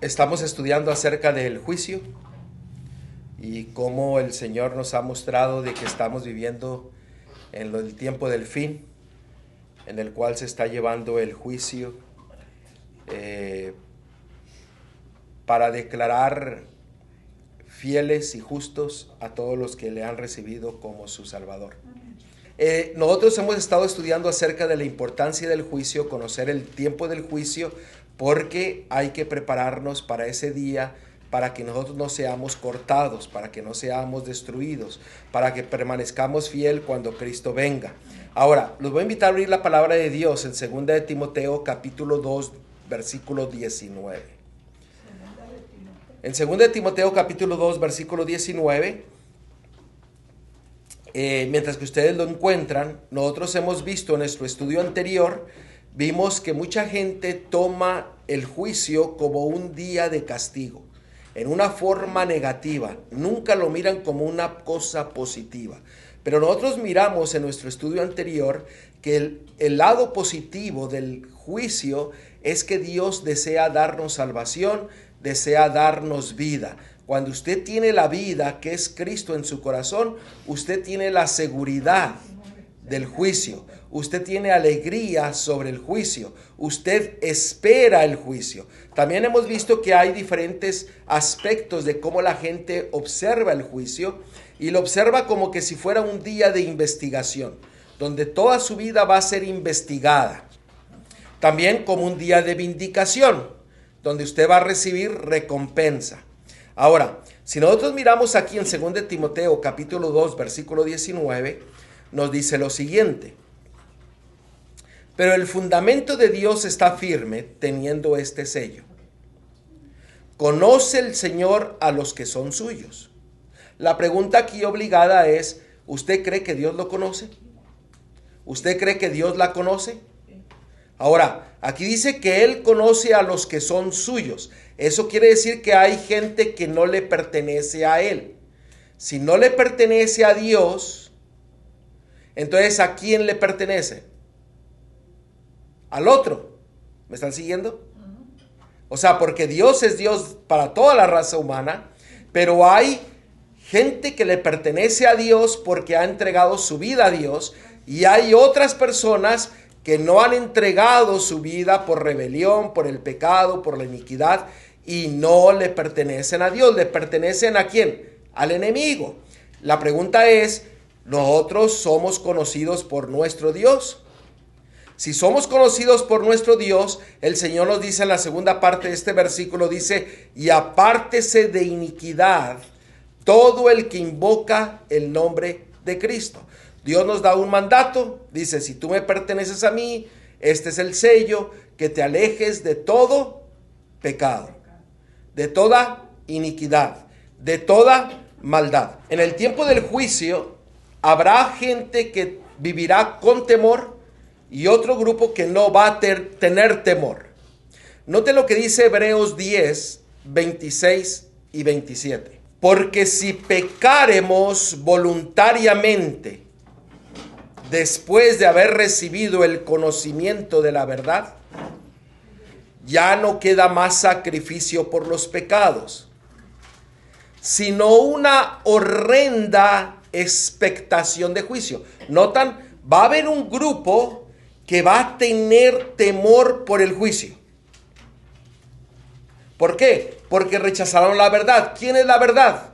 Estamos estudiando acerca del juicio y cómo el Señor nos ha mostrado de que estamos viviendo en el tiempo del fin, en el cual se está llevando el juicio para declarar fieles y justos a todos los que le han recibido como su Salvador. Nosotros hemos estado estudiando acerca de la importancia del juicio, conocer el tiempo del juicio, porque hay que prepararnos para ese día, para que nosotros no seamos cortados, para que no seamos destruidos, para que permanezcamos fiel cuando Cristo venga. Ahora, los voy a invitar a abrir la palabra de Dios en 2 de Timoteo capítulo 2, versículo 19. En 2 de Timoteo capítulo 2, versículo 19, mientras que ustedes lo encuentran, nosotros hemos visto en nuestro estudio anterior, vimos que mucha gente toma el juicio como un día de castigo, en una forma negativa. Nunca lo miran como una cosa positiva. Pero nosotros miramos en nuestro estudio anterior que el lado positivo del juicio es que Dios desea darnos salvación, desea darnos vida. Cuando usted tiene la vida, que es Cristo en su corazón, usted tiene la seguridad del juicio. Usted tiene alegría sobre el juicio. Usted espera el juicio. También hemos visto que hay diferentes aspectos de cómo la gente observa el juicio, y lo observa como que si fuera un día de investigación, donde toda su vida va a ser investigada. También como un día de vindicación, donde usted va a recibir recompensa. Ahora, si nosotros miramos aquí en 2 de Timoteo capítulo 2, versículo 19, nos dice lo siguiente: pero el fundamento de Dios está firme, teniendo este sello: conoce el Señor a los que son suyos. La pregunta aquí obligada es: ¿usted cree que Dios lo conoce? ¿Usted cree que Dios la conoce? Ahora, aquí dice que Él conoce a los que son suyos. Eso quiere decir que hay gente que no le pertenece a Él. Si no le pertenece a Dios, entonces ¿a quién le pertenece? Al otro. ¿Me están siguiendo? O sea, porque Dios es Dios para toda la raza humana, pero hay gente que le pertenece a Dios porque ha entregado su vida a Dios, y hay otras personas que no han entregado su vida por rebelión, por el pecado, por la iniquidad, y no le pertenecen a Dios. ¿Le pertenecen a quién? Al enemigo. La pregunta es: ¿nosotros somos conocidos por nuestro Dios? Si somos conocidos por nuestro Dios, el Señor nos dice en la segunda parte de este versículo, dice: y apártese de iniquidad todo el que invoca el nombre de Cristo. Dios nos da un mandato, dice: si tú me perteneces a mí, este es el sello, que te alejes de todo pecado, de toda iniquidad, de toda maldad. En el tiempo del juicio habrá gente que vivirá con temor y otro grupo que no va a tener temor. Note lo que dice Hebreos 10, 26 y 27. Porque si pecáremos voluntariamente después de haber recibido el conocimiento de la verdad, ya no queda más sacrificio por los pecados, sino una horrenda expectación de juicio. Notan, va a haber un grupo que va a tener temor por el juicio. ¿Por qué? Porque rechazaron la verdad. ¿Quién es la verdad?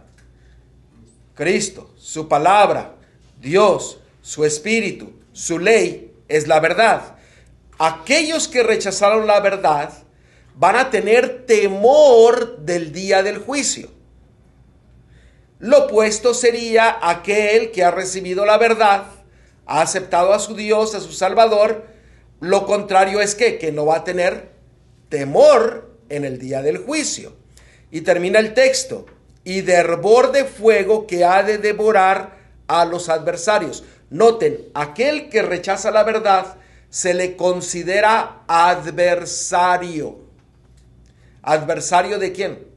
Cristo, su palabra, Dios, su espíritu, su ley es la verdad. Aquellos que rechazaron la verdad van a tener temor del día del juicio. Lo opuesto sería aquel que ha recibido la verdad, ha aceptado a su Dios, a su Salvador. Lo contrario es que no va a tener temor en el día del juicio. Y termina el texto: y de hervor de fuego que ha de devorar a los adversarios. Noten, aquel que rechaza la verdad se le considera adversario. ¿Adversario de quién?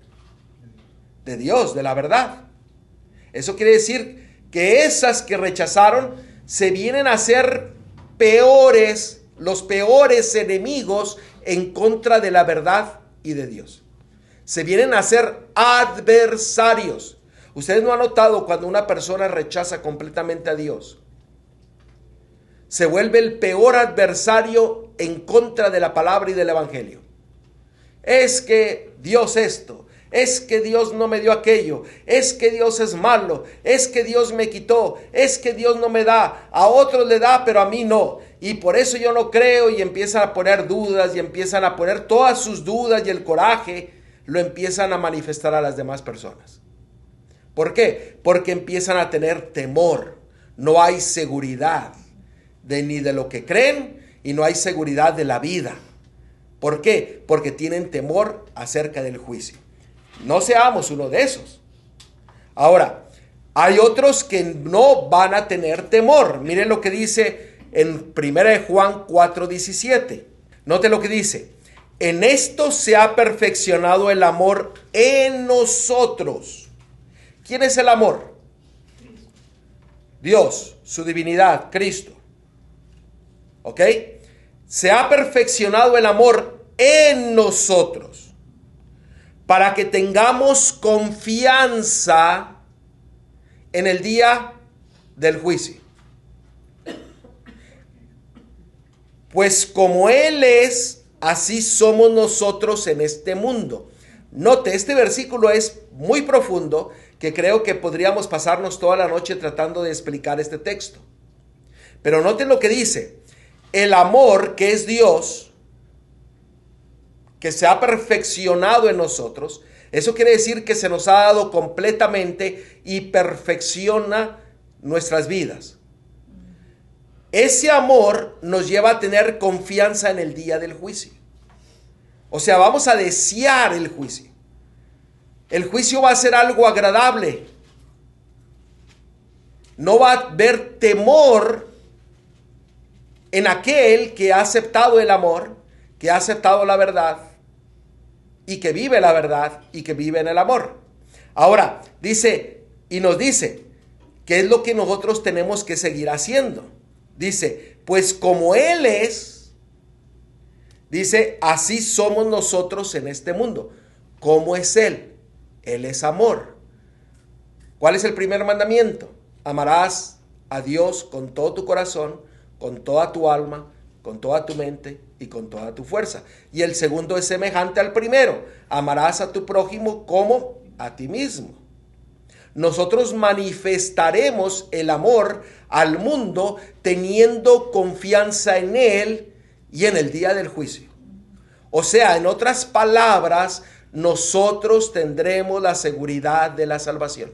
De Dios, de la verdad. Eso quiere decir que esas que rechazaron se vienen a ser peores, los peores enemigos en contra de la verdad y de Dios. Se vienen a ser adversarios. Ustedes no han notado cuando una persona rechaza completamente a Dios, se vuelve el peor adversario en contra de la palabra y del evangelio. Es que Dios esto, es que Dios no me dio aquello, es que Dios es malo, es que Dios me quitó, es que Dios no me da, a otros le da pero a mí no, y por eso yo no creo, y empiezan a poner dudas y empiezan a poner todas sus dudas, y el coraje lo empiezan a manifestar a las demás personas. ¿Por qué? Porque empiezan a tener temor, no hay seguridad ni de lo que creen, y no hay seguridad de la vida. ¿Por qué? Porque tienen temor acerca del juicio. No seamos uno de esos. Ahora, hay otros que no van a tener temor. Miren lo que dice en 1 Juan 4:17. Note lo que dice. En esto se ha perfeccionado el amor en nosotros. ¿Quién es el amor? Dios, su divinidad, Cristo. ¿Ok? Se ha perfeccionado el amor en nosotros para que tengamos confianza en el día del juicio. Pues como Él es, así somos nosotros en este mundo. Note, este versículo es muy profundo, que creo que podríamos pasarnos toda la noche tratando de explicar este texto. Pero noten lo que dice. El amor, que es Dios, que se ha perfeccionado en nosotros, eso quiere decir que se nos ha dado completamente y perfecciona nuestras vidas. Ese amor nos lleva a tener confianza en el día del juicio. O sea, vamos a desear el juicio. El juicio va a ser algo agradable. No va a haber temor en aquel que ha aceptado el amor, que ha aceptado la verdad y que vive la verdad y que vive en el amor. Ahora, dice y nos dice, ¿qué es lo que nosotros tenemos que seguir haciendo? Dice, pues como Él es, dice, así somos nosotros en este mundo. ¿Cómo es Él? Él es amor. ¿Cuál es el primer mandamiento? Amarás a Dios con todo tu corazón, con toda tu alma, con toda tu mente y con toda tu fuerza. Y el segundo es semejante al primero. Amarás a tu prójimo como a ti mismo. Nosotros manifestaremos el amor al mundo teniendo confianza en Él y en el día del juicio. O sea, en otras palabras, nosotros tendremos la seguridad de la salvación.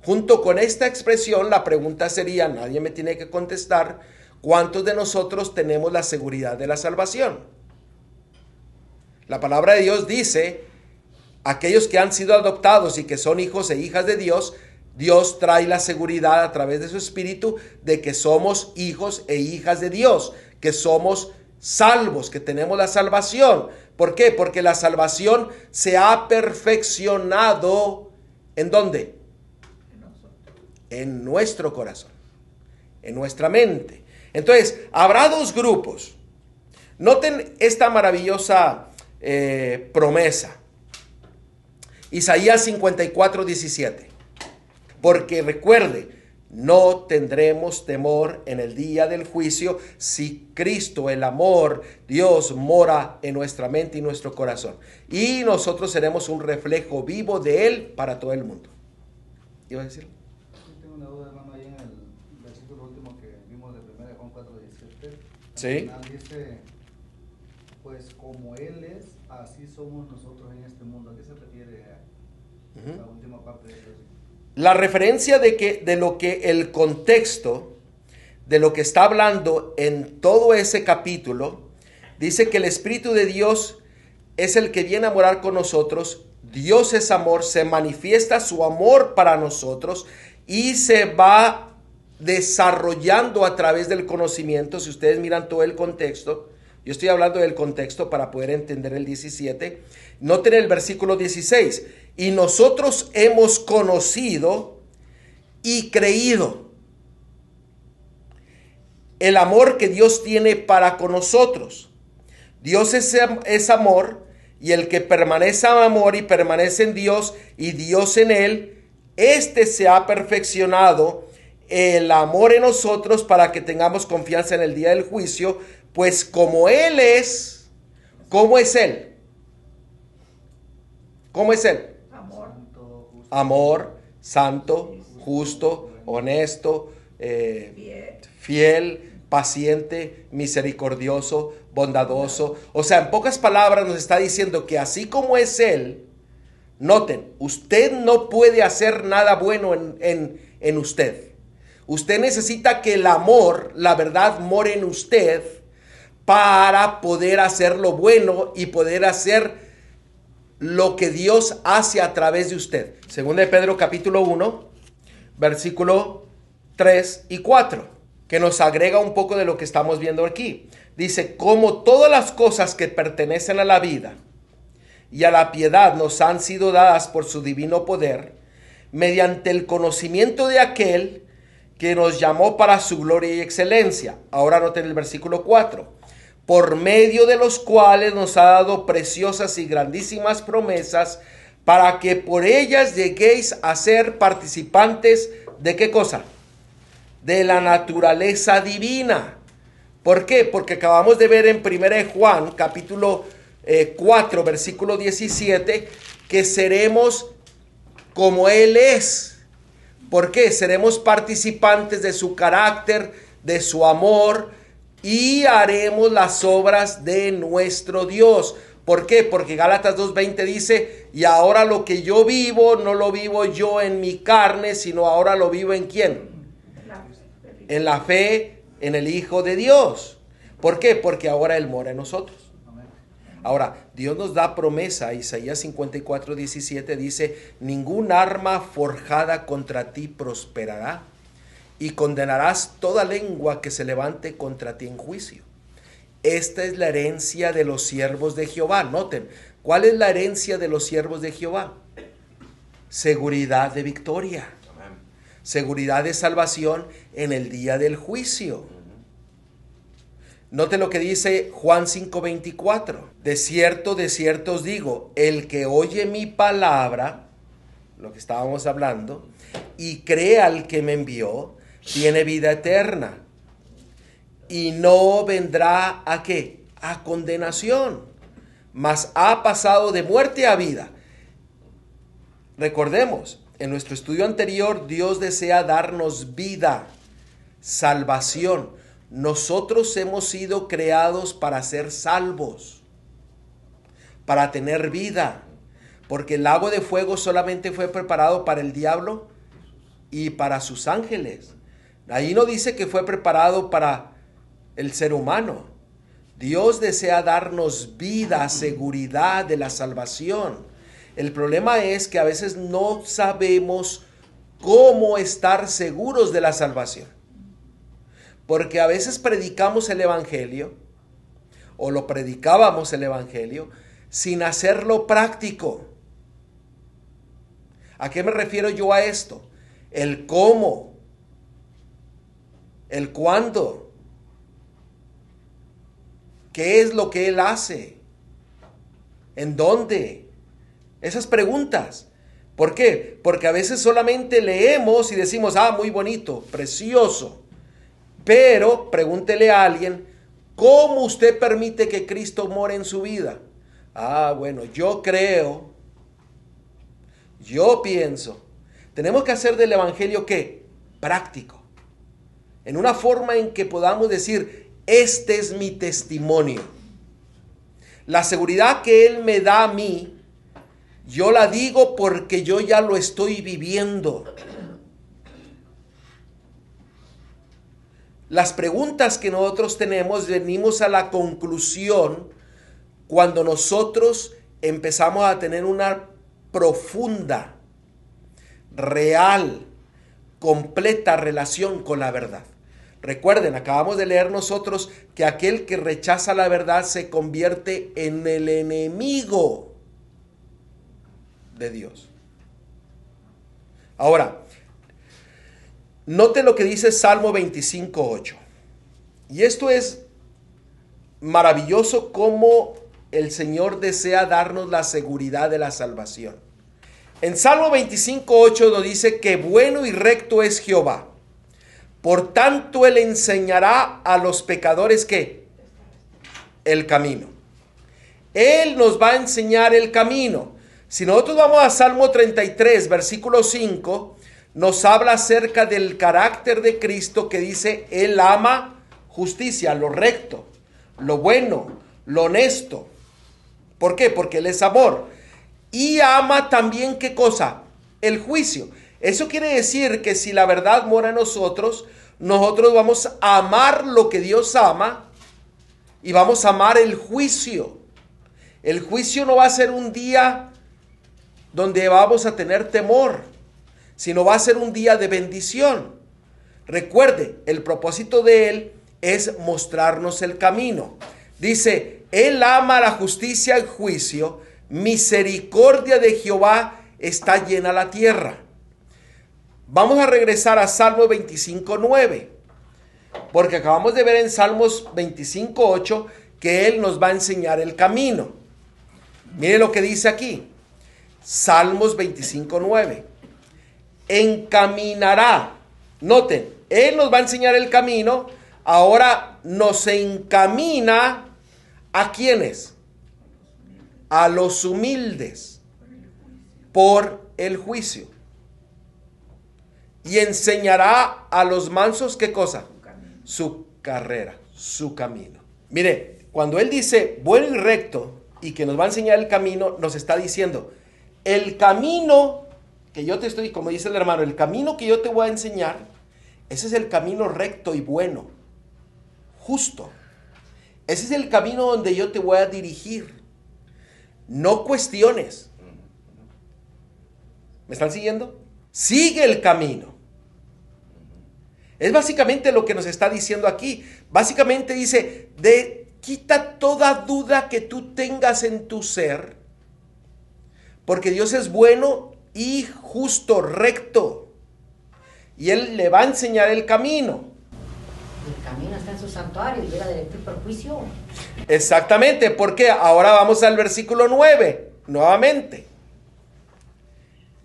Junto con esta expresión, la pregunta sería, nadie me tiene que contestar, ¿cuántos de nosotros tenemos la seguridad de la salvación? La palabra de Dios dice, aquellos que han sido adoptados y que son hijos e hijas de Dios, Dios trae la seguridad a través de su Espíritu de que somos hijos e hijas de Dios, que somos salvos, que tenemos la salvación. ¿Por qué? Porque la salvación se ha perfeccionado, ¿en dónde? En nuestro corazón, en nuestra mente. Entonces, habrá dos grupos. Noten esta maravillosa promesa. Isaías 54:17. Porque recuerde, no tendremos temor en el día del juicio si Cristo, el amor, Dios, mora en nuestra mente y nuestro corazón. Y nosotros seremos un reflejo vivo de Él para todo el mundo. ¿Iba a decirlo? Una duda, hermano, ahí en el versículo último que vimos de 1 Juan 4:17. Sí. Al final dice, pues como Él es, así somos nosotros en este mundo. ¿A qué se refiere la última parte de eso? La referencia de lo que el contexto, de lo que está hablando en todo ese capítulo, dice que el Espíritu de Dios es el que viene a morar con nosotros. Dios es amor, se manifiesta su amor para nosotros y se va desarrollando a través del conocimiento. Si ustedes miran todo el contexto, yo estoy hablando del contexto para poder entender el 17. Noten el versículo 16. Y nosotros hemos conocido y creído el amor que Dios tiene para con nosotros. Dios es amor Y el que permanece en amor y permanece en Dios y Dios en él, este se ha perfeccionado el amor en nosotros para que tengamos confianza en el día del juicio, pues como Él es, ¿cómo es Él? ¿Cómo es Él? Amor. Amor, santo, justo, honesto, fiel, paciente, misericordioso, bondadoso. O sea, en pocas palabras nos está diciendo que así como es Él, noten, usted no puede hacer nada bueno en usted. Usted necesita que el amor, la verdad, more en usted para poder hacer lo bueno y poder hacer lo que Dios hace a través de usted. Según de Pedro capítulo 1, versículo 3 y 4, que nos agrega un poco de lo que estamos viendo aquí. Dice, como todas las cosas que pertenecen a la vida y a la piedad nos han sido dadas por su divino poder, mediante el conocimiento de aquel que nos llamó para su gloria y excelencia. Ahora noten el versículo 4. Por medio de los cuales nos ha dado preciosas y grandísimas promesas, para que por ellas lleguéis a ser participantes de ¿qué cosa? De la naturaleza divina. ¿Por qué? Porque acabamos de ver en 1 Juan capítulo 4 versículo 17 que seremos como Él es. ¿Por qué? Seremos participantes de su carácter, de su amor, y haremos las obras de nuestro Dios. ¿Por qué? Porque Gálatas 2:20 dice, y ahora lo que yo vivo, no lo vivo yo en mi carne, sino ahora lo vivo ¿en quién? En la fe, en el Hijo de Dios. ¿Por qué? Porque ahora Él mora en nosotros. Ahora, Dios nos da promesa. Isaías 54:17 dice, ningún arma forjada contra ti prosperará, y condenarás toda lengua que se levante contra ti en juicio. Esta es la herencia de los siervos de Jehová. Noten, ¿cuál es la herencia de los siervos de Jehová? Seguridad de victoria. Seguridad de salvación en el día del juicio. Note lo que dice Juan 5:24. De cierto os digo, el que oye mi palabra, lo que estábamos hablando, y cree al que me envió, tiene vida eterna. Y no vendrá ¿a qué? A condenación, mas ha pasado de muerte a vida. Recordemos, en nuestro estudio anterior, Dios desea darnos vida, salvación. Nosotros hemos sido creados para ser salvos, para tener vida, porque el lago de fuego solamente fue preparado para el diablo y para sus ángeles. Ahí no dice que fue preparado para el ser humano. Dios desea darnos vida, seguridad de la salvación. El problema es que a veces no sabemos cómo estar seguros de la salvación. Porque a veces predicamos el evangelio, o lo predicábamos el evangelio, sin hacerlo práctico. ¿A qué me refiero yo a esto? El cómo, el cuándo, qué es lo que Él hace, en dónde, esas preguntas. ¿Por qué? Porque a veces solamente leemos y decimos, muy bonito, precioso. Pero pregúntele a alguien, ¿cómo usted permite que Cristo more en su vida? Bueno, yo creo, yo pienso. Tenemos que hacer del evangelio ¿qué? Práctico. En una forma en que podamos decir, este es mi testimonio. La seguridad que Él me da a mí, yo la digo porque yo ya lo estoy viviendo. Las preguntas que nosotros tenemos, venimos a la conclusión cuando nosotros empezamos a tener una profunda, real, completa relación con la verdad. Recuerden, acabamos de leer nosotros que aquel que rechaza la verdad se convierte en el enemigo de Dios. Ahora, note lo que dice Salmo 25:8. Y esto es maravilloso, cómo el Señor desea darnos la seguridad de la salvación. En Salmo 25:8 nos dice que bueno y recto es Jehová. Por tanto, Él enseñará a los pecadores ¿qué? El camino. Él nos va a enseñar el camino. Si nosotros vamos a Salmo 33, versículo 5, nos habla acerca del carácter de Cristo que dice, Él ama justicia, lo recto, lo bueno, lo honesto. ¿Por qué? Porque Él es amor. Y ama también, ¿qué cosa? El juicio. Eso quiere decir que si la verdad mora en nosotros, nosotros vamos a amar lo que Dios ama y vamos a amar el juicio. El juicio no va a ser un día donde vamos a tener temor, sino va a ser un día de bendición. Recuerde, el propósito de Él es mostrarnos el camino. Dice, Él ama la justicia y el juicio, misericordia de Jehová está llena la tierra. Vamos a regresar a Salmo 25:9, porque acabamos de ver en Salmos 25:8 que Él nos va a enseñar el camino. Mire lo que dice aquí, Salmos 25:9. Encaminará, noten, Él nos va a enseñar el camino, ahora nos encamina ¿a quiénes? A los humildes por el juicio. Y enseñará a los mansos, ¿qué cosa? Su carrera, su camino. Mire, cuando Él dice bueno y recto y que nos va a enseñar el camino, nos está diciendo, el camino que yo te estoy, como dice el hermano, el camino que yo te voy a enseñar, ese es el camino recto y bueno, justo. Ese es el camino donde yo te voy a dirigir. No cuestiones. ¿Me están siguiendo? Sigue el camino. Es básicamente lo que nos está diciendo aquí. Básicamente dice, quita toda duda que tú tengas en tu ser, porque Dios es bueno y justo, recto, y Él le va a enseñar el camino. El camino está en su santuario y llega del por juicio. Exactamente, porque ahora vamos al versículo 9, nuevamente.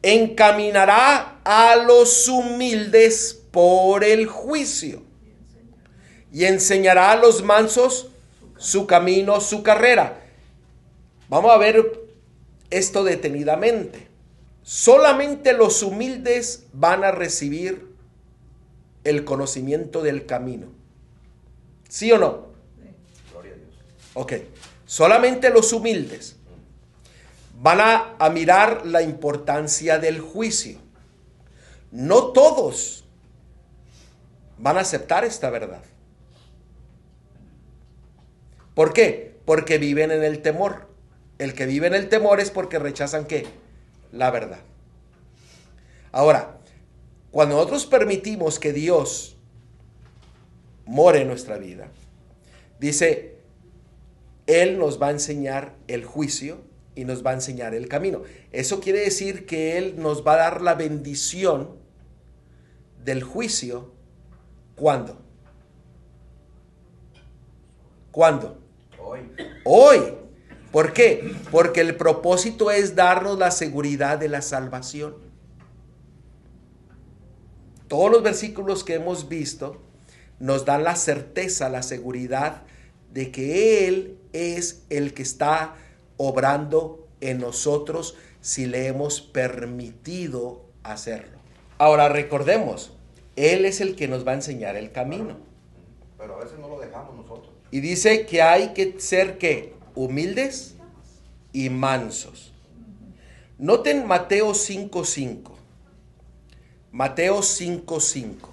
Encaminará a los humildes por el juicio y enseñará a los mansos su camino, su carrera. Vamos a ver esto detenidamente. Solamente los humildes van a recibir el conocimiento del camino. ¿Sí o no? Gloria a Dios. Ok. Solamente los humildes van a mirar la importancia del juicio. No todos van a aceptar esta verdad. ¿Por qué? Porque viven en el temor. El que vive en el temor es porque rechazan ¿qué? La verdad. Ahora, cuando nosotros permitimos que Dios more en nuestra vida, dice, Él nos va a enseñar el juicio y nos va a enseñar el camino. Eso quiere decir que Él nos va a dar la bendición del juicio. ¿Cuándo? ¿Cuándo? Hoy. Hoy. ¿Por qué? Porque el propósito es darnos la seguridad de la salvación. Todos los versículos que hemos visto nos dan la certeza, la seguridad de que Él es el que está obrando en nosotros si le hemos permitido hacerlo. Ahora recordemos, Él es el que nos va a enseñar el camino. Pero a veces no lo dejamos nosotros. Y dice que hay que ser ¿qué? Humildes y mansos. Noten Mateo 5:5. Mateo 5:5.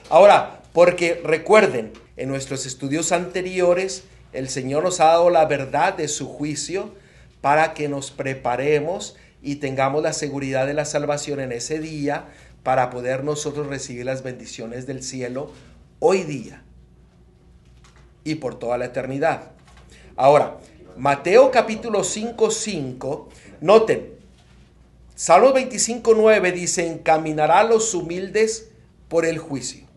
Ahora, porque recuerden, en nuestros estudios anteriores, el Señor nos ha dado la verdad de su juicio para que nos preparemos y tengamos la seguridad de la salvación en ese día para poder nosotros recibir las bendiciones del cielo hoy día y por toda la eternidad. Ahora, Mateo capítulo 5:5, noten, Salmo 25:9 dice, encaminará a los humildes por el juicio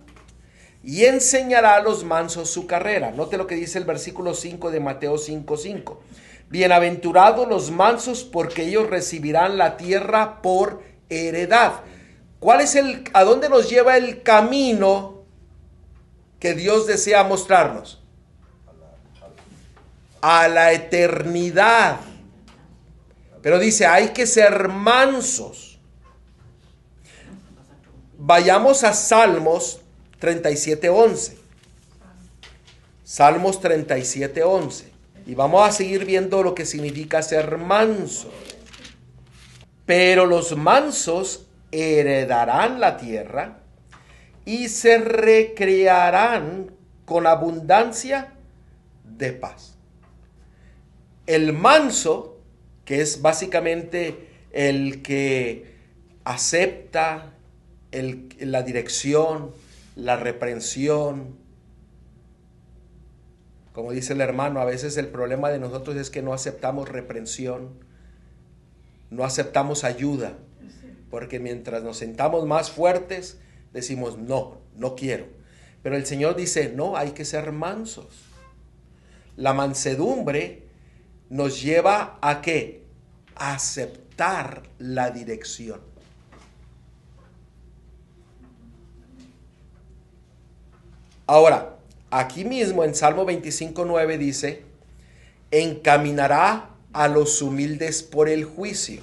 y enseñará a los mansos su carrera. Note lo que dice el versículo 5 de Mateo 5:5. Bienaventurados los mansos, porque ellos recibirán la tierra por heredad. ¿A dónde nos lleva el camino que Dios desea mostrarnos? A la eternidad. Pero dice, hay que ser mansos. Vayamos a Salmos 37:11. Salmos 37:11. Y vamos a seguir viendo lo que significa ser manso. Pero los mansos heredarán la tierra y se recrearán con abundancia de paz. El manso, que es básicamente el que acepta la dirección, la reprensión. Como dice el hermano, a veces el problema de nosotros es que no aceptamos reprensión, no aceptamos ayuda, porque mientras nos sentamos más fuertes, decimos no quiero. Pero el Señor dice, no, hay que ser mansos. La mansedumbre nos lleva a ¿qué? A aceptar la dirección. Ahora, aquí mismo en Salmo 25:9 dice, encaminará a los humildes por el juicio.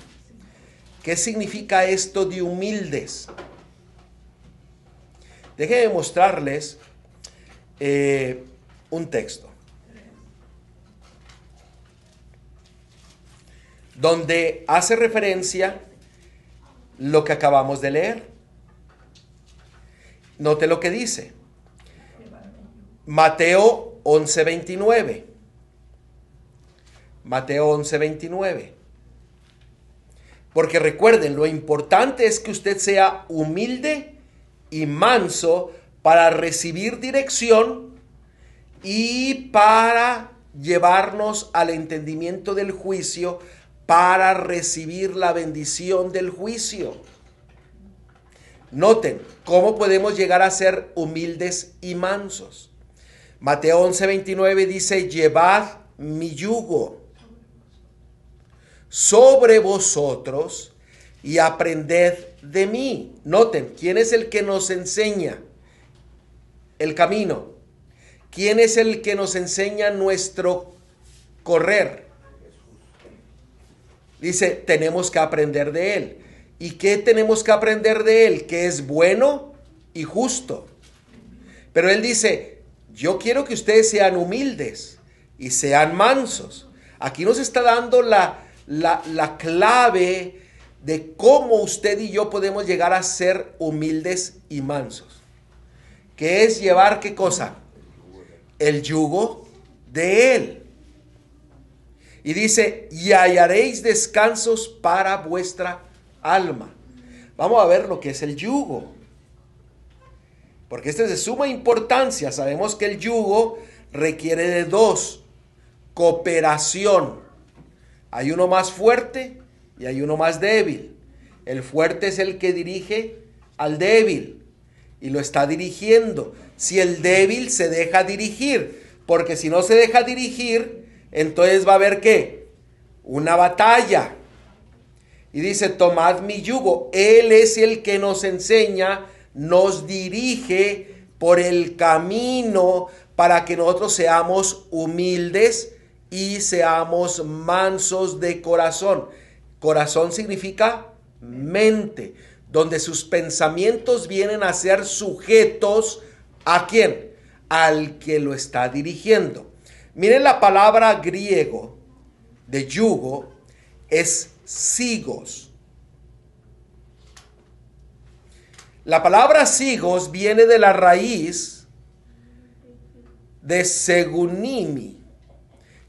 ¿Qué significa esto de humildes? Déjenme mostrarles un texto donde hace referencia lo que acabamos de leer. Note lo que dice. Mateo 11:29. Mateo 11:29. Porque recuerden, lo importante es que usted sea humilde y manso para recibir dirección y para llevarnos al entendimiento del juicio, para recibir la bendición del juicio. Noten cómo podemos llegar a ser humildes y mansos. Mateo 11:29 dice, llevad mi yugo sobre vosotros y aprended de mí. Noten, ¿quién es el que nos enseña el camino? ¿Quién es el que nos enseña nuestro correr? Dice, tenemos que aprender de él. ¿Y qué tenemos que aprender de él? Que es bueno y justo. Pero él dice, yo quiero que ustedes sean humildes y sean mansos. Aquí nos está dando la clave de cómo usted y yo podemos llegar a ser humildes y mansos. ¿Qué es llevar qué cosa? El yugo de él. Y dice, y hallaréis descansos para vuestra alma. Vamos a ver lo que es el yugo. Porque esto es de suma importancia. Sabemos que el yugo requiere de dos: cooperación. Hay uno más fuerte y hay uno más débil. El fuerte es el que dirige al débil y lo está dirigiendo. Si el débil se deja dirigir, porque si no se deja dirigir, entonces va a haber ¿qué? Una batalla. Y dice, tomad mi yugo. Él es el que nos enseña, nos dirige por el camino para que nosotros seamos humildes y seamos mansos de corazón. Corazón significa mente, donde sus pensamientos vienen a ser sujetos ¿a quién? Al que lo está dirigiendo. Miren, la palabra griego de yugo es sigos. La palabra sigos viene de la raíz de segunimi,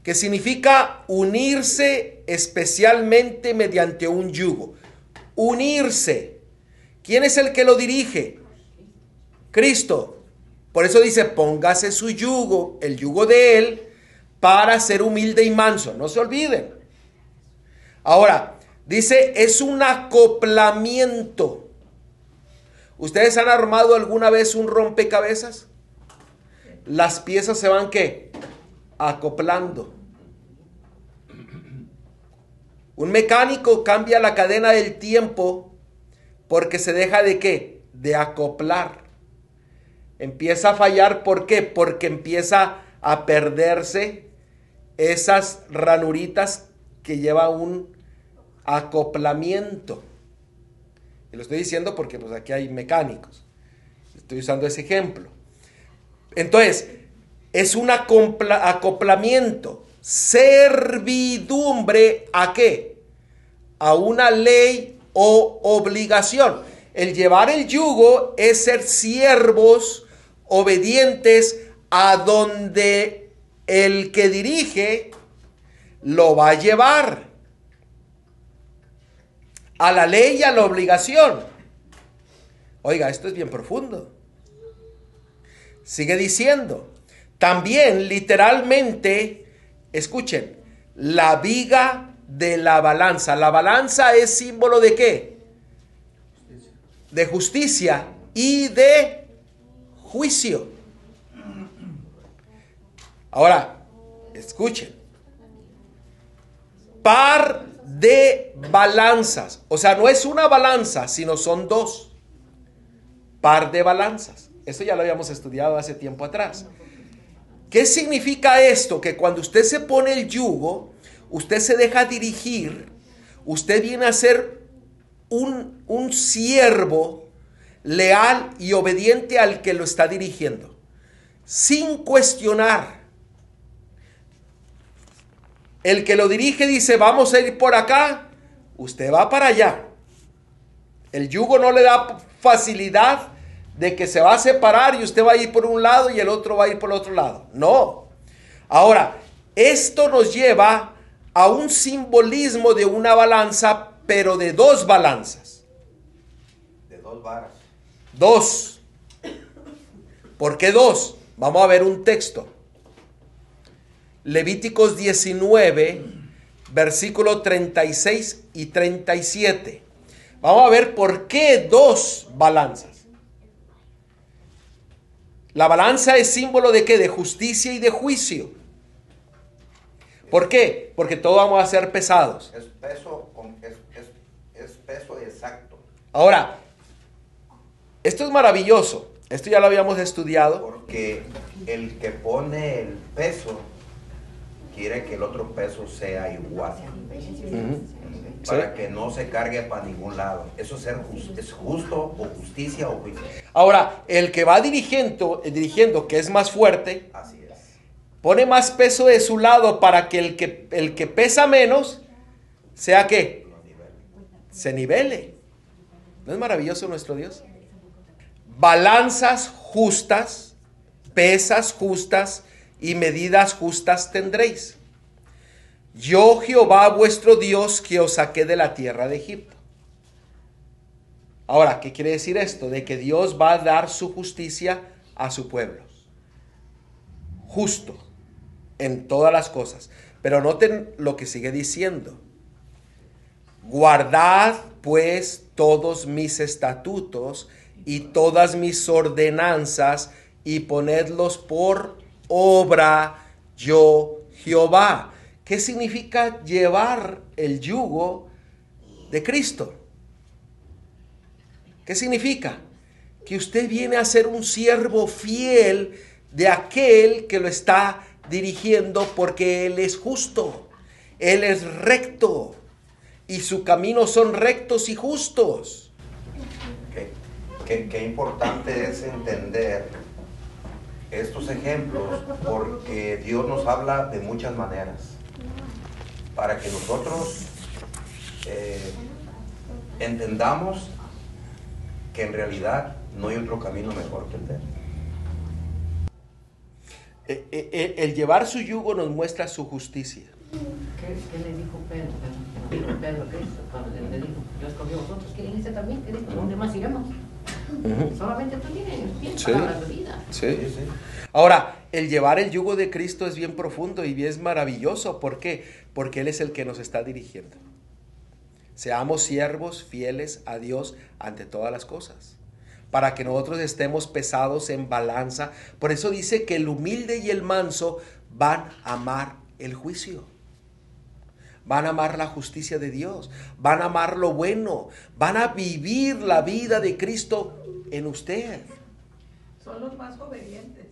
que significa unirse especialmente mediante un yugo. Unirse. ¿Quién es el que lo dirige? Cristo. Por eso dice, póngase su yugo, el yugo de él, para ser humilde y manso. No se olviden. Ahora, dice, es un acoplamiento. ¿Ustedes han armado alguna vez un rompecabezas? Las piezas se van ¿qué? Acoplando. Un mecánico cambia la cadena del tiempo porque se deja de ¿qué? De acoplar. Empieza a fallar, ¿por qué? Porque empieza a perderse esas ranuritas que lleva un acoplamiento. Y lo estoy diciendo porque pues aquí hay mecánicos. Estoy usando ese ejemplo. Entonces, es un acoplamiento. Servidumbre ¿a qué? A una ley o obligación. El llevar el yugo es ser siervos obedientes a donde el que dirige lo va a llevar. A la ley y a la obligación. Oiga, esto es bien profundo. Sigue diciendo. También literalmente, escuchen, la viga de la balanza. La balanza es símbolo ¿de qué? De justicia y de juicio. Ahora, escuchen. Par de balanzas. O sea, no es una balanza, sino son dos. Par de balanzas. Esto ya lo habíamos estudiado hace tiempo atrás. ¿Qué significa esto? Que cuando usted se pone el yugo, usted se deja dirigir, usted viene a ser un siervo leal y obediente al que lo está dirigiendo, sin cuestionar. El que lo dirige dice, vamos a ir por acá, usted va para allá. El yugo no le da facilidad de que se va a separar y usted va a ir por un lado y el otro va a ir por el otro lado. No. Ahora, esto nos lleva a un simbolismo de una balanza, pero de dos balanzas. De dos varas. Dos. ¿Por qué dos? Vamos a ver un texto. Levíticos 19, versículos 36 y 37. Vamos a ver por qué dos balanzas. La balanza es símbolo de ¿qué? De justicia y de juicio. ¿Por qué? Porque todos vamos a ser pesados. Es peso exacto. Ahora, esto es maravilloso. Esto ya lo habíamos estudiado. Porque el que pone el peso quiere que el otro peso sea igual. Para que no se cargue para ningún lado. Eso es justo o justicia o juicio. Ahora, el que va dirigiendo, que es más fuerte, Así es. pone más peso de su lado para que el que pesa menos sea ¿qué? Se nivele. ¿No es maravilloso nuestro Dios? Balanzas justas, pesas justas y medidas justas tendréis. Yo, Jehová, vuestro Dios, que os saqué de la tierra de Egipto. Ahora, ¿qué quiere decir esto? De que Dios va a dar su justicia a su pueblo. Justo en todas las cosas. Pero noten lo que sigue diciendo. Guardad, pues, todos mis estatutos y todas mis ordenanzas y ponedlos por obra, yo, Jehová. ¿Qué significa llevar el yugo de Cristo? ¿Qué significa? Que usted viene a ser un siervo fiel de aquel que lo está dirigiendo porque Él es justo, Él es recto y sus caminos son rectos y justos. Qué importante es entender estos ejemplos porque Dios nos habla de muchas maneras. Para que nosotros entendamos que en realidad no hay otro camino mejor que el de Él. El llevar su yugo nos muestra su justicia. ¿Qué le dijo Pedro? Pedro a Cristo cuando le dijo, yo escogí a vosotros, ¿quieren irse también? ¿Qué dijo? ¿Dónde más iremos? Solamente tú tienes palabras de vida. Sí. Ahora, el llevar el yugo de Cristo es bien profundo y es maravilloso. ¿Por qué? Porque Él es el que nos está dirigiendo. Seamos siervos fieles a Dios ante todas las cosas, para que nosotros estemos pesados en balanza. Por eso dice que el humilde y el manso van a amar el juicio. van a amar la justicia de Dios, van a amar lo bueno, van a vivir la vida de Cristo en usted. Son los más obedientes,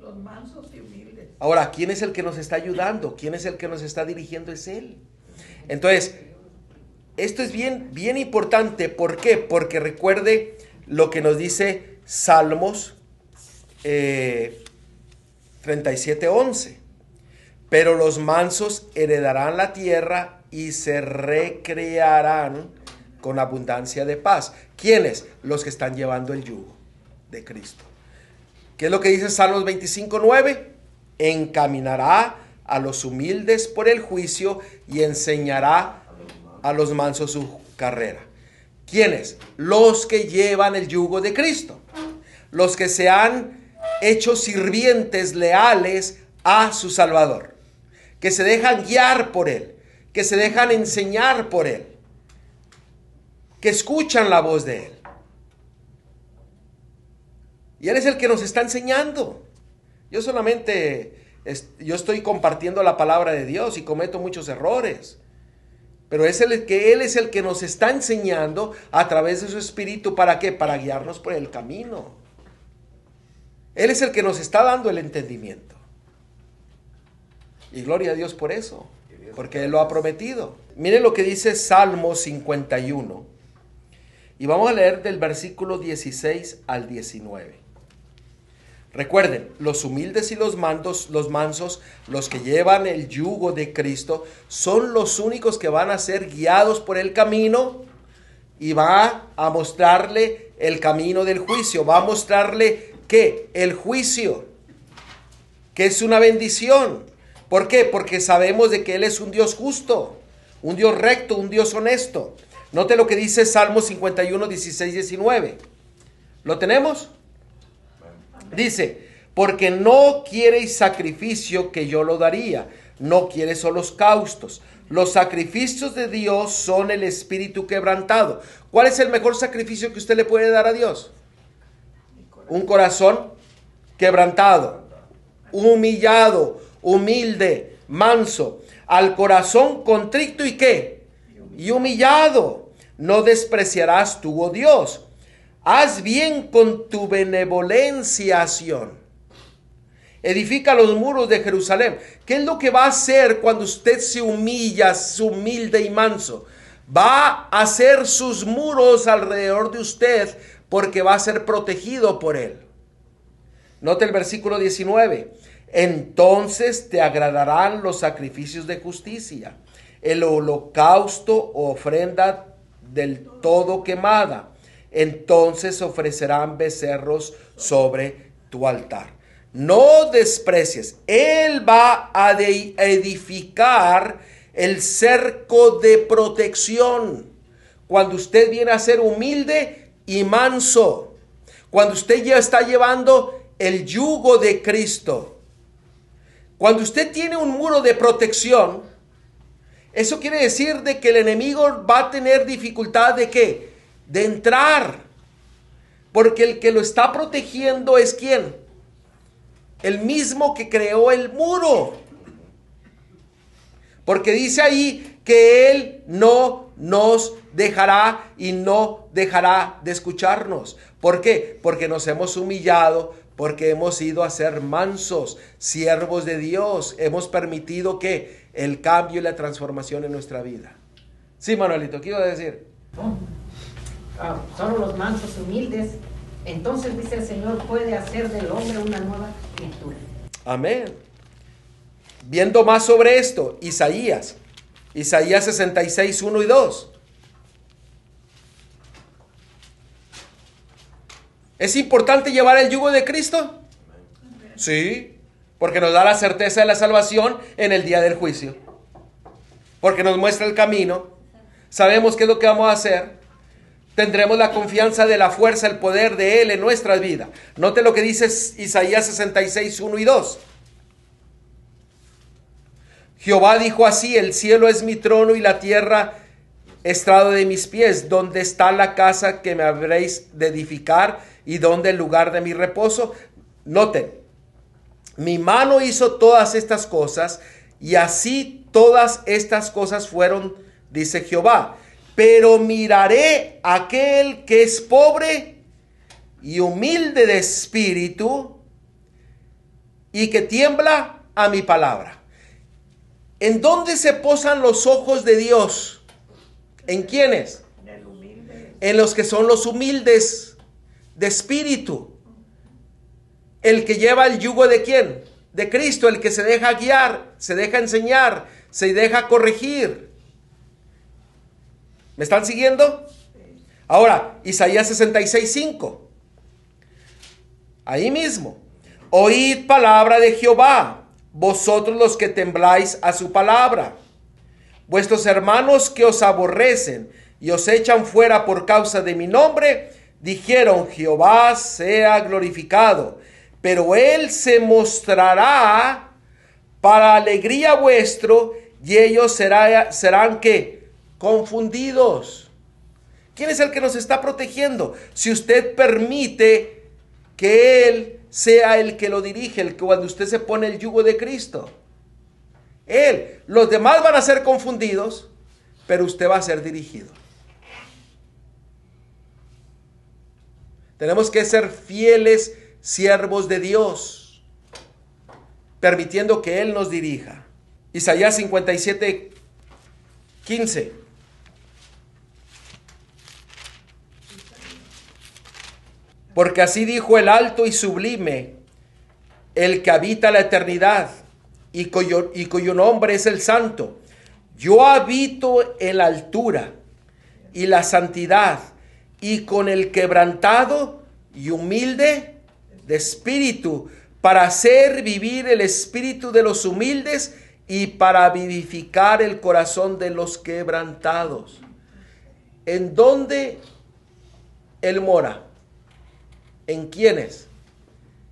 los mansos y humildes. Ahora, ¿quién es el que nos está ayudando? ¿Quién es el que nos está dirigiendo? Es Él. Entonces, esto es bien importante. ¿Por qué? Porque recuerde lo que nos dice Salmos 37:11. Pero los mansos heredarán la tierra y se recrearán con abundancia de paz. ¿Quiénes? Los que están llevando el yugo de Cristo. ¿Qué es lo que dice Salmos 25:9? Encaminará a los humildes por el juicio y enseñará a los mansos su carrera. ¿Quiénes? Los que llevan el yugo de Cristo. Los que se han hecho sirvientes leales a su Salvador. Que se dejan guiar por Él. Que se dejan enseñar por Él. Que escuchan la voz de Él. Y Él es el que nos está enseñando. Yo estoy compartiendo la palabra de Dios y cometo muchos errores. Pero Él es el que nos está enseñando a través de su Espíritu. ¿Para qué? Para guiarnos por el camino. Él es el que nos está dando el entendimiento. Y gloria a Dios por eso. Porque Él lo ha prometido. Miren lo que dice Salmo 51. Y vamos a leer del versículo 16 al 19. Recuerden, los humildes y los mansos, los que llevan el yugo de Cristo, son los únicos que van a ser guiados por el camino y va a mostrarle el camino del juicio. Va a mostrarle que el juicio, que es una bendición. ¿Por qué? Porque sabemos de que Él es un Dios justo, un Dios recto, un Dios honesto. Note lo que dice Salmo 51, 16, 19. ¿Lo tenemos? Dice, porque no quieres sacrificio que yo lo daría, no quieres holocaustos. Los sacrificios de Dios son el espíritu quebrantado. ¿Cuál es el mejor sacrificio que usted le puede dar a Dios? Un corazón quebrantado, humillado, humilde, manso. Al corazón contrito y ¿qué? Y humillado. No despreciarás tú, oh Dios. Haz bien con tu benevolencia, Sión. Edifica los muros de Jerusalén. ¿Qué es lo que va a hacer cuando usted se humilla, es humilde y manso? Va a hacer sus muros alrededor de usted porque va a ser protegido por Él. Note el versículo 19. Entonces te agradarán los sacrificios de justicia, el holocausto o ofrenda del todo quemada. Entonces ofrecerán becerros sobre tu altar. No desprecies. Él va a edificar el cerco de protección. Cuando usted viene a ser humilde y manso. Cuando usted ya está llevando el yugo de Cristo. Cuando usted tiene un muro de protección, eso quiere decir de que el enemigo va a tener dificultad de ¿qué? De entrar, porque el que lo está protegiendo es ¿quién? El mismo que creó el muro, porque dice ahí que Él no nos dejará y no dejará de escucharnos. ¿Por qué? Porque nos hemos humillado, porque hemos ido a ser mansos, siervos de Dios, hemos permitido que el cambio y la transformación en nuestra vida. Sí, Manuelito, ¿qué iba a decir? Solo los mansos humildes, entonces dice el Señor, puede hacer del hombre una nueva criatura. Amén. Viendo más sobre esto, Isaías 66, 1 y 2. ¿Es importante llevar el yugo de Cristo? Sí, porque nos da la certeza de la salvación en el día del juicio. Porque nos muestra el camino. Sabemos qué es lo que vamos a hacer. Tendremos la confianza de la fuerza, el poder de Él en nuestras vidas. Note lo que dice Isaías 66, 1 y 2. Jehová dijo así, el cielo es mi trono y la tierra estrado de mis pies. ¿Dónde está la casa que me habréis de edificar y dónde el lugar de mi reposo? Noten, mi mano hizo todas estas cosas y así todas estas cosas fueron, dice Jehová, pero miraré a aquel que es pobre y humilde de espíritu y que tiembla a mi palabra. ¿En dónde se posan los ojos de Dios? ¿En quiénes? En los que son los humildes de espíritu. El que lleva el yugo ¿de quién? De Cristo, el que se deja guiar, se deja enseñar, se deja corregir. ¿Me están siguiendo? Ahora, Isaías 66:5. Ahí mismo. Oíd palabra de Jehová, vosotros los que tembláis a su palabra. Vuestros hermanos que os aborrecen y os echan fuera por causa de mi nombre, dijeron, Jehová sea glorificado. Pero él se mostrará para alegría vuestro, y ellos serán ¿qué? Confundidos. ¿Quién es el que nos está protegiendo? Si usted permite que él sea el que lo dirige, el que cuando usted se pone el yugo de Cristo. Él, los demás van a ser confundidos, pero usted va a ser dirigido. Tenemos que ser fieles siervos de Dios, permitiendo que Él nos dirija. Isaías 57:15. Porque así dijo el alto y sublime, el que habita la eternidad y cuyo nombre es el Santo. Yo habito en la altura y la santidad, y con el quebrantado y humilde de espíritu, para hacer vivir el espíritu de los humildes y para vivificar el corazón de los quebrantados. ¿En dónde Él mora? ¿En quiénes?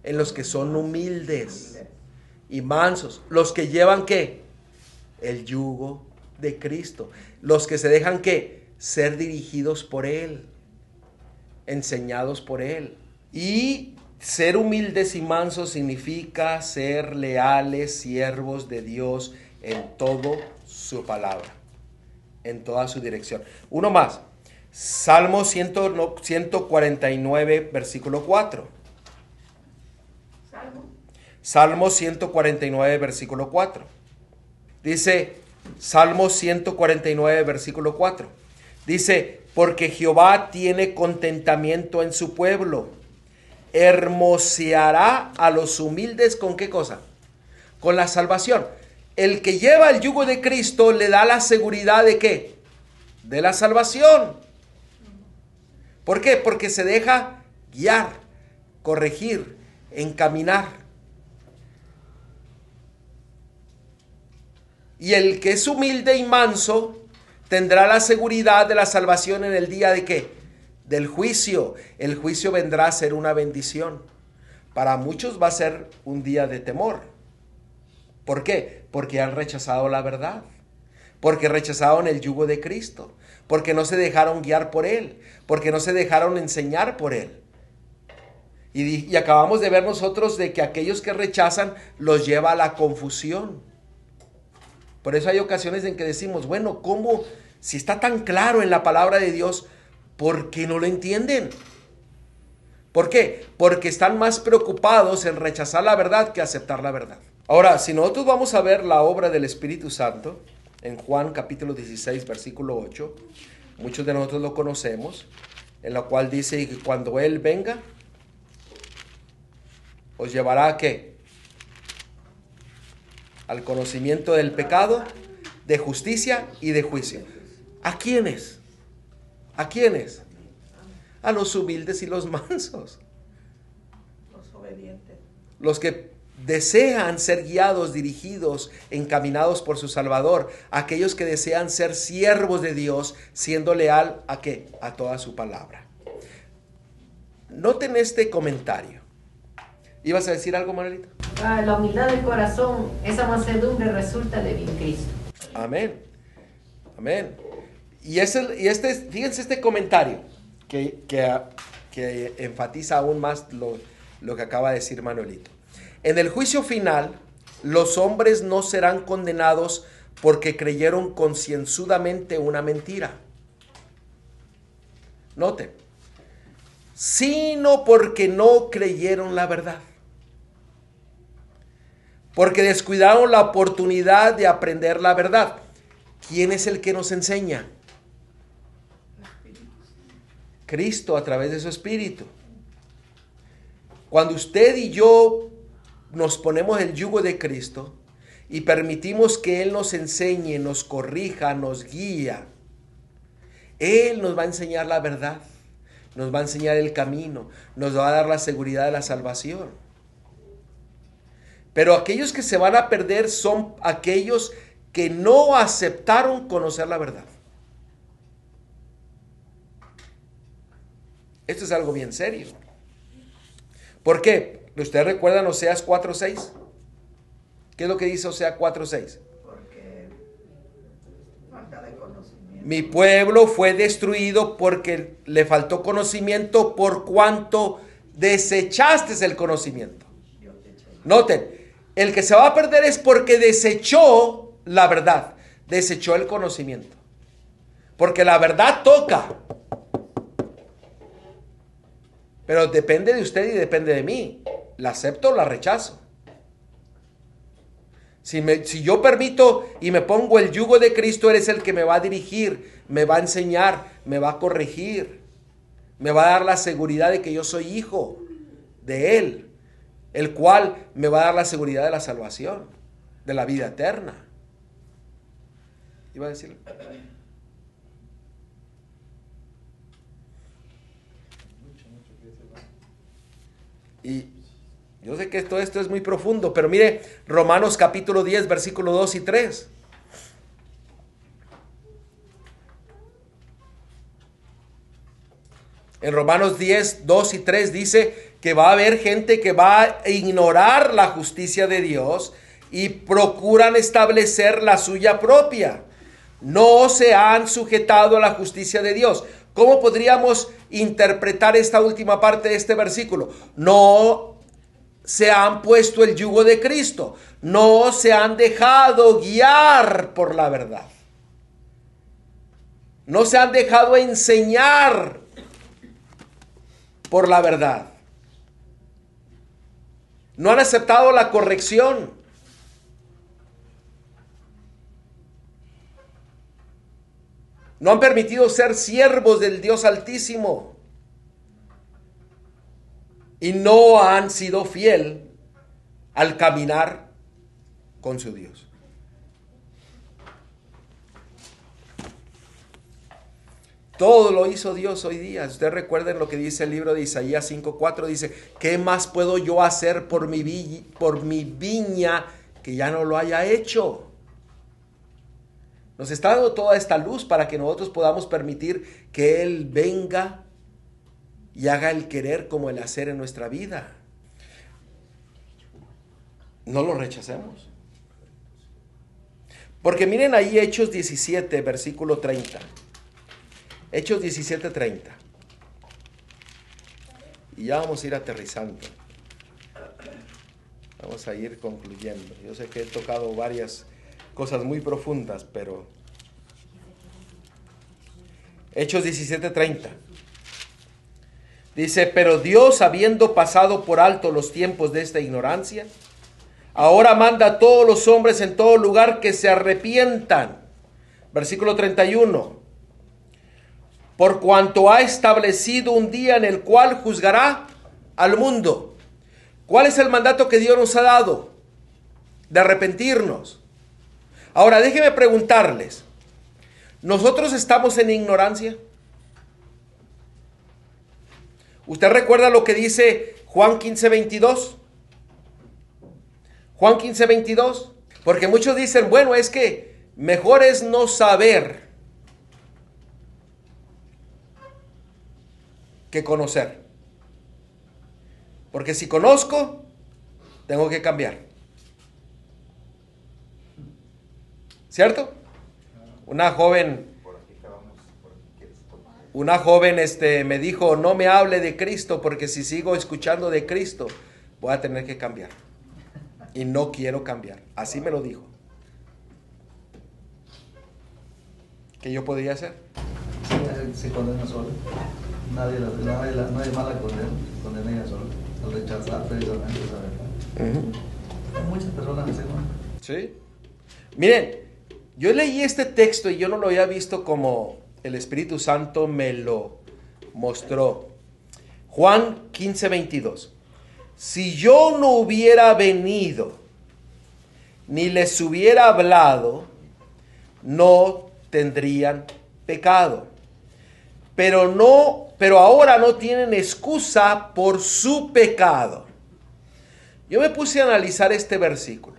En los que son humildes y mansos, los que llevan ¿qué? El yugo de Cristo, los que se dejan ¿qué? Ser dirigidos por Él, enseñados por Él. Y ser humildes y mansos significa ser leales siervos de Dios en toda su palabra, en toda su dirección. Uno más, Salmo 149, versículo 4. Salmo 149, versículo 4. Dice, Salmo 149, versículo 4. Dice, porque Jehová tiene contentamiento en su pueblo, hermoseará a los humildes ¿con qué cosa? Con la salvación. El que lleva el yugo de Cristo le da la seguridad ¿de qué? De la salvación. ¿Por qué? Porque se deja guiar, corregir, encaminar. Y el que es humilde y manso tendrá la seguridad de la salvación en el día ¿de qué? Del juicio. El juicio vendrá a ser una bendición. Para muchos va a ser un día de temor. ¿Por qué? Porque han rechazado la verdad. Porque rechazaron el yugo de Cristo. Porque no se dejaron guiar por Él. Porque no se dejaron enseñar por Él. Y acabamos de ver nosotros de que aquellos que rechazan los lleva a la confusión. Por eso hay ocasiones en que decimos, bueno, ¿cómo? Si está tan claro en la palabra de Dios, ¿por qué no lo entienden? ¿Por qué? Porque están más preocupados en rechazar la verdad que aceptar la verdad. Ahora, si nosotros vamos a ver la obra del Espíritu Santo, en Juan capítulo 16, versículo 8, muchos de nosotros lo conocemos, en la cual dice que cuando Él venga, os llevará ¿a qué? Al conocimiento del pecado, de justicia y de juicio. ¿A quiénes? ¿A quiénes? A los humildes y los mansos. Los obedientes. Los que desean ser guiados, dirigidos, encaminados por su Salvador. Aquellos que desean ser siervos de Dios, siendo leal ¿a qué? A toda su palabra. Noten este comentario. ¿Ibas a decir algo, Manuelita? La humildad del corazón, esa mansedumbre resulta de Cristo. Amén. Amén. Y fíjense este comentario que enfatiza aún más lo que acaba de decir Manuelito. En el juicio final, los hombres no serán condenados porque creyeron concienzudamente una mentira. Noten, sino porque no creyeron la verdad. Porque descuidaron la oportunidad de aprender la verdad. ¿Quién es el que nos enseña? Cristo a través de su Espíritu. Cuando usted y yo nos ponemos el yugo de Cristo y permitimos que Él nos enseñe, nos corrija, nos guía, Él nos va a enseñar la verdad, nos va a enseñar el camino, nos va a dar la seguridad de la salvación. Pero aquellos que se van a perder son aquellos que no aceptaron conocer la verdad. Esto es algo bien serio. ¿Por qué? ¿Ustedes recuerdan Oseas 4:6? ¿Qué es lo que dice Oseas 4:6? Porque falta de conocimiento. Mi pueblo fue destruido porque le faltó conocimiento, por cuanto desechaste el conocimiento. Noten, el que se va a perder es porque desechó la verdad, desechó el conocimiento. Porque la verdad toca. Pero depende de usted y depende de mí. ¿La acepto o la rechazo? Si yo permito y me pongo el yugo de Cristo, Él es el que me va a dirigir, me va a enseñar, me va a corregir, me va a dar la seguridad de que yo soy hijo de Él, el cual me va a dar la seguridad de la salvación, de la vida eterna. Iba a decirlo. Y yo sé que todo esto es muy profundo, pero mire Romanos capítulo 10, versículo 2 y 3. En Romanos 10, 2 y 3 dice que va a haber gente que va a ignorar la justicia de Dios y procuran establecer la suya propia. No se han sujetado a la justicia de Dios. ¿Cómo podríamos interpretar esta última parte de este versículo? No se han puesto el yugo de Cristo. No se han dejado guiar por la verdad. No se han dejado enseñar por la verdad. No han aceptado la corrección. No han permitido ser siervos del Dios Altísimo. Y no han sido fiel al caminar con su Dios. Todo lo hizo Dios hoy día. Ustedes recuerden lo que dice el libro de Isaías 5:4. Dice, ¿qué más puedo yo hacer por mi viña que ya no lo haya hecho? Nos está dando toda esta luz para que nosotros podamos permitir que Él venga y haga el querer como el hacer en nuestra vida. No lo rechacemos. Porque miren ahí Hechos 17, versículo 30. Hechos 17:30. Y ya vamos a ir aterrizando. Vamos a ir concluyendo. Yo sé que he tocado varias cosas muy profundas, pero Hechos 17:30 dice, pero Dios, habiendo pasado por alto los tiempos de esta ignorancia, ahora manda a todos los hombres en todo lugar que se arrepientan. Versículo 31. Por cuanto ha establecido un día en el cual juzgará al mundo. ¿Cuál es el mandato que Dios nos ha dado? De arrepentirnos. Ahora, déjenme preguntarles, ¿nosotros estamos en ignorancia? ¿Usted recuerda lo que dice Juan 15:22? Juan 15:22. Porque muchos dicen, bueno, es que mejor es no saber que conocer. Porque si conozco, tengo que cambiar. ¿Cierto? Una joven me dijo, no me hable de Cristo porque si sigo escuchando de Cristo voy a tener que cambiar. Y no quiero cambiar. Así me lo dijo. que yo podría hacer. Sí, se condena sola. Nadie más la condena ella sola. Al rechazar precisamente esa verdad. Hay muchas personas que se condenan. ¿Sí? Miren, yo leí este texto y yo no lo había visto como el Espíritu Santo me lo mostró. Juan 15:22. Si yo no hubiera venido, ni les hubiera hablado, no tendrían pecado. Pero ahora no tienen excusa por su pecado. Yo me puse a analizar este versículo.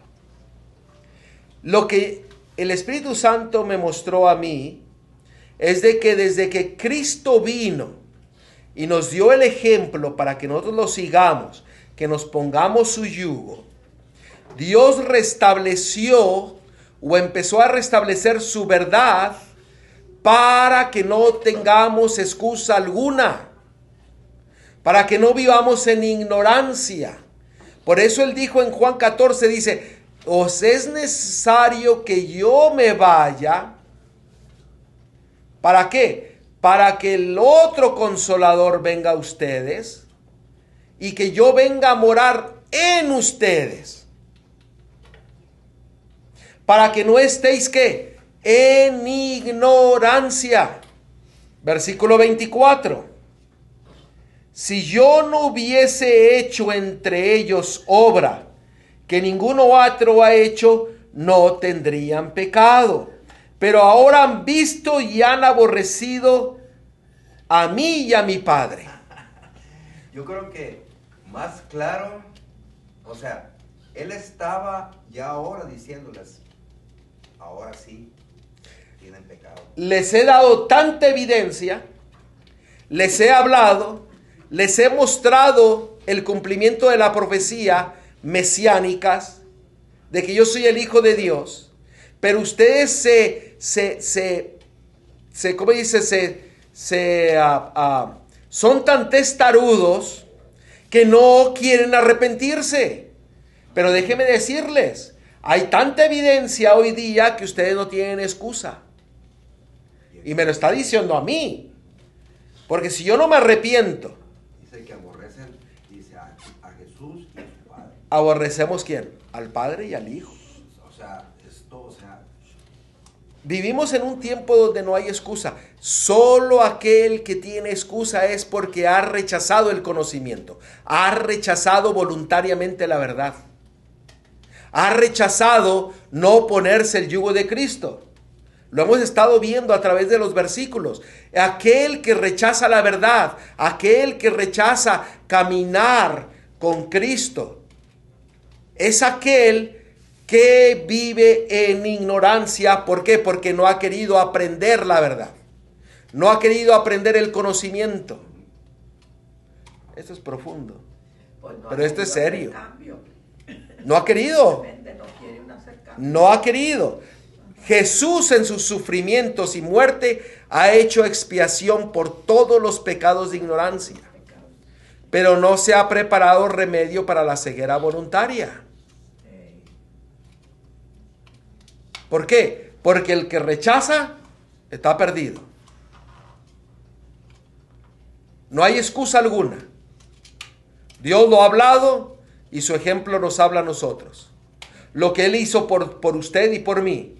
Lo que el Espíritu Santo me mostró a mí es de que desde que Cristo vino y nos dio el ejemplo para que nosotros lo sigamos, que nos pongamos su yugo, Dios restableció o empezó a restablecer su verdad para que no tengamos excusa alguna, para que no vivamos en ignorancia. Por eso Él dijo en Juan 14, dice, os es necesario que yo me vaya. ¿Para qué? Para que el otro Consolador venga a ustedes y que yo venga a morar en ustedes. Para que no estéis, ¿qué? En ignorancia. Versículo 24. Si yo no hubiese hecho entre ellos obra que ninguno otro ha hecho, no tendrían pecado. Pero ahora han visto y han aborrecido a mí y a mi Padre. Yo creo que más claro, o sea, Él estaba ya ahora diciéndoles, ahora sí, tienen pecado. Les he dado tanta evidencia, les he hablado, les he mostrado el cumplimiento de la profecía mesiánicas, de que yo soy el Hijo de Dios, pero ustedes ¿cómo dice? Son tan testarudos que no quieren arrepentirse. Pero déjenme decirles, hay tanta evidencia hoy día que ustedes no tienen excusa. Y me lo está diciendo a mí. Porque si yo no me arrepiento, Dice que aborrecen, dice a Jesús y a su Padre. ¿aborrecemos quién? Al Padre y al Hijo. O sea, esto, o sea, Vivimos en un tiempo donde no hay excusa. Solo aquel que tiene excusa es porque ha rechazado el conocimiento. Ha rechazado voluntariamente la verdad. Ha rechazado no ponerse el yugo de Cristo. Lo hemos estado viendo a través de los versículos. Aquel que rechaza la verdad, aquel que rechaza caminar con Cristo, es aquel que vive en ignorancia. ¿Por qué? Porque no ha querido aprender la verdad. No ha querido aprender el conocimiento. Esto es profundo. Pues no Pero ha esto es querido serio. hacer cambio. No ha querido. Simplemente no quiere uno hacer cambio. No ha querido. Jesús en sus sufrimientos y muerte ha hecho expiación por todos los pecados de ignorancia. Pero no se ha preparado remedio para la ceguera voluntaria. ¿Por qué? Porque el que rechaza está perdido. No hay excusa alguna. Dios lo ha hablado y su ejemplo nos habla a nosotros. Lo que Él hizo por usted y por mí.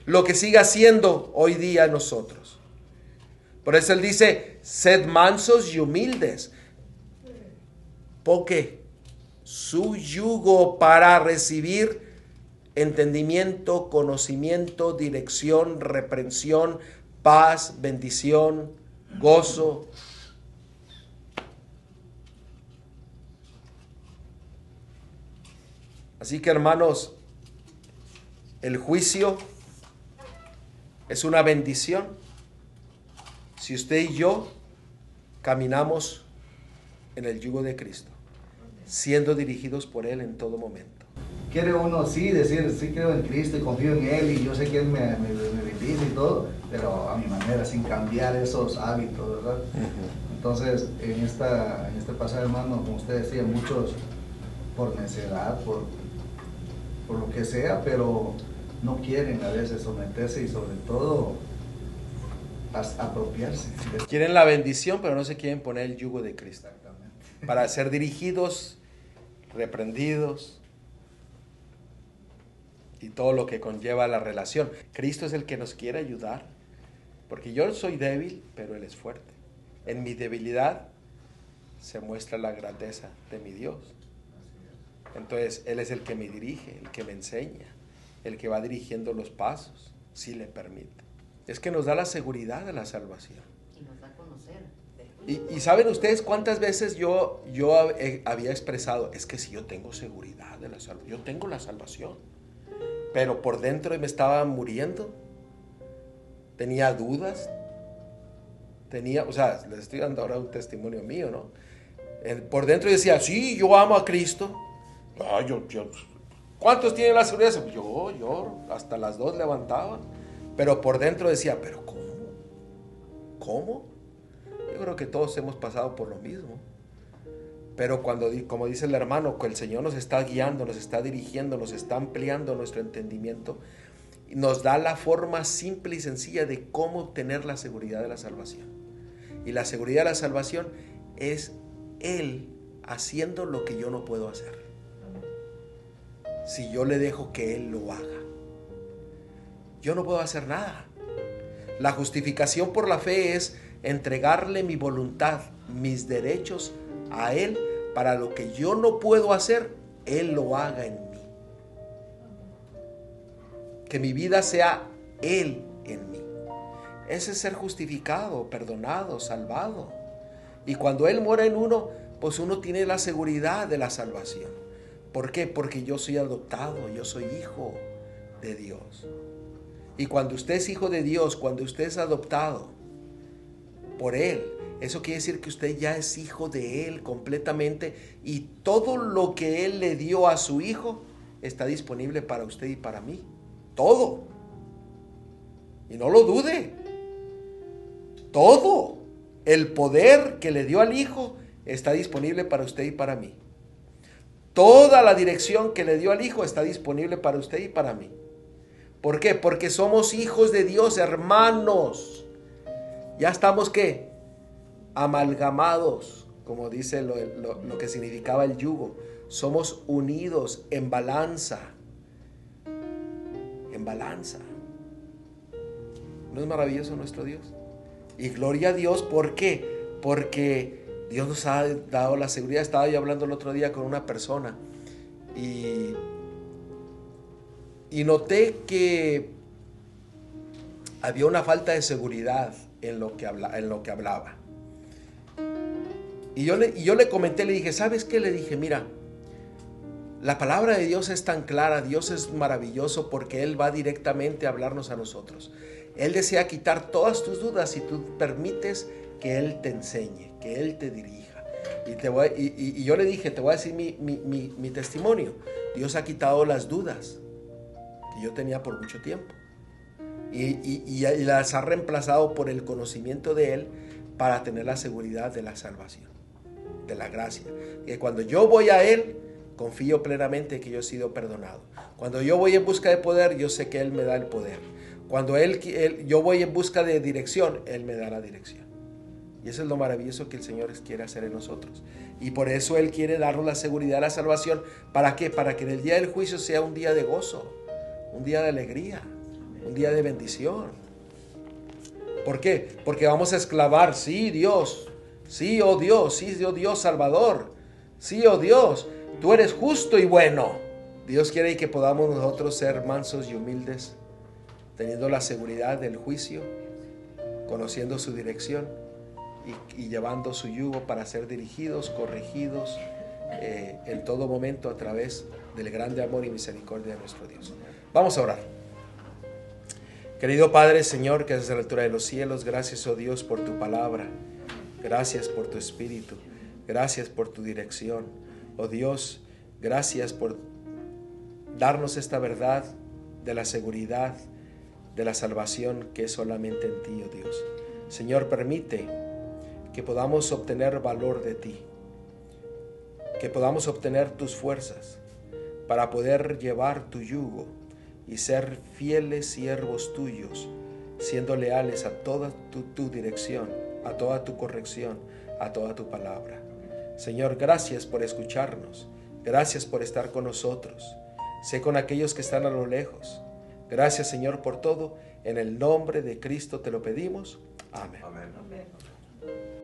Lo que sigue haciendo hoy día en nosotros. Por eso Él dice, sed mansos y humildes. Porque su yugo para recibir entendimiento, conocimiento, dirección, reprensión, paz, bendición, gozo. Así que, hermanos, el juicio es una bendición si usted y yo caminamos en el yugo de Cristo, siendo dirigidos por Él en todo momento. Quiere uno sí decir, sí creo en Cristo y confío en Él y yo sé que Él me bendice y todo, pero a mi manera, sin cambiar esos hábitos, ¿verdad? Entonces, en este pasaje, hermano, como usted decía, muchos por necedad, por lo que sea, pero no quieren a veces someterse y sobre todo apropiarse. Quieren la bendición, pero no se quieren poner el yugo de Cristo. Exactamente. Para ser dirigidos, reprendidos y todo lo que conlleva la relación. Cristo es el que nos quiere ayudar, porque yo soy débil, pero Él es fuerte. En mi debilidad se muestra la grandeza de mi Dios. Entonces Él es el que me dirige, el que me enseña, el que va dirigiendo los pasos, si le permite. Es que nos da la seguridad de la salvación. Y nos da a conocer. Y ¿saben ustedes cuántas veces yo había expresado? Es que si yo tengo seguridad de la salvación, yo tengo la salvación, pero por dentro me estaba muriendo, tenía dudas, o sea, les estoy dando ahora un testimonio mío, ¿no? Por dentro decía, sí, yo amo a Cristo. ¿Cuántos tienen la seguridad? Yo hasta las 2 levantaba, pero por dentro decía, pero ¿cómo? Yo creo que todos hemos pasado por lo mismo. Pero como dice el hermano, que el Señor nos está guiando, nos está dirigiendo, nos está ampliando nuestro entendimiento, y nos da la forma simple y sencilla de cómo obtener la seguridad de la salvación. Y la seguridad de la salvación es Él haciendo lo que yo no puedo hacer, si yo le dejo que Él lo haga. Yo no puedo hacer nada. La justificación por la fe es entregarle mi voluntad, mis derechos a Él, para lo que yo no puedo hacer, Él lo haga en mí. Que mi vida sea Él en mí. Ese es ser justificado, perdonado, salvado. Y cuando Él mora en uno, pues uno tiene la seguridad de la salvación. ¿Por qué? Porque yo soy adoptado, yo soy hijo de Dios. Y cuando usted es hijo de Dios, cuando usted es adoptado por Él, eso quiere decir que usted ya es hijo de Él completamente, y todo lo que Él le dio a su hijo está disponible para usted y para mí. Todo. Y no lo dude. Todo. El poder que le dio al hijo está disponible para usted y para mí. Toda la dirección que le dio al hijo está disponible para usted y para mí. ¿Por qué? Porque somos hijos de Dios, hermanos. Ya estamos, ¿qué? Amalgamados, como dice lo que significaba el yugo. Somos unidos en balanza. En balanza. ¿No es maravilloso nuestro Dios? Y gloria a Dios, ¿por qué? Porque Dios nos ha dado la seguridad. Estaba yo hablando el otro día con una persona y noté que había una falta de seguridad en lo que hablaba. Y yo le comenté, le dije, ¿sabes qué? Le dije, mira, la palabra de Dios es tan clara, Dios es maravilloso porque Él va directamente a hablarnos a nosotros. Él desea quitar todas tus dudas si tú permites que Él te enseñe, que Él te dirija. Y yo le dije, te voy a decir mi testimonio. Dios ha quitado las dudas que yo tenía por mucho tiempo. Y las ha reemplazado por el conocimiento de Él para tener la seguridad de la salvación, de la gracia. Que cuando yo voy a Él, confío plenamente que yo he sido perdonado. Cuando yo voy en busca de poder, yo sé que Él me da el poder. Cuando yo voy en busca de dirección, Él me da la dirección. Y eso es lo maravilloso que el Señor quiere hacer en nosotros. Y por eso Él quiere darnos la seguridad de la salvación. ¿Para qué? Para que en el día del juicio sea un día de gozo, un día de alegría, un día de bendición. ¿Por qué? Porque vamos a exclamar, sí, Dios, sí, oh Dios, sí, oh Dios Salvador, sí, oh Dios, tú eres justo y bueno. Dios quiere que podamos nosotros ser mansos y humildes, teniendo la seguridad del juicio, conociendo su dirección y llevando su yugo para ser dirigidos, corregidos en todo momento a través del grande amor y misericordia de nuestro Dios. Vamos a orar. Querido Padre, Señor, que desde la altura de los cielos, gracias, oh Dios, por tu palabra, gracias por tu Espíritu, gracias por tu dirección, oh Dios, gracias por darnos esta verdad de la seguridad de la salvación que es solamente en ti, oh Dios. Señor, permite que podamos obtener valor de ti, que podamos obtener tus fuerzas para poder llevar tu yugo y ser fieles siervos tuyos, siendo leales a toda tu dirección, a toda tu corrección, a toda tu palabra. Señor, gracias por escucharnos. Gracias por estar con nosotros. Sé con aquellos que están a lo lejos. Gracias, Señor, por todo. En el nombre de Cristo te lo pedimos. Amén. Amén. Amén.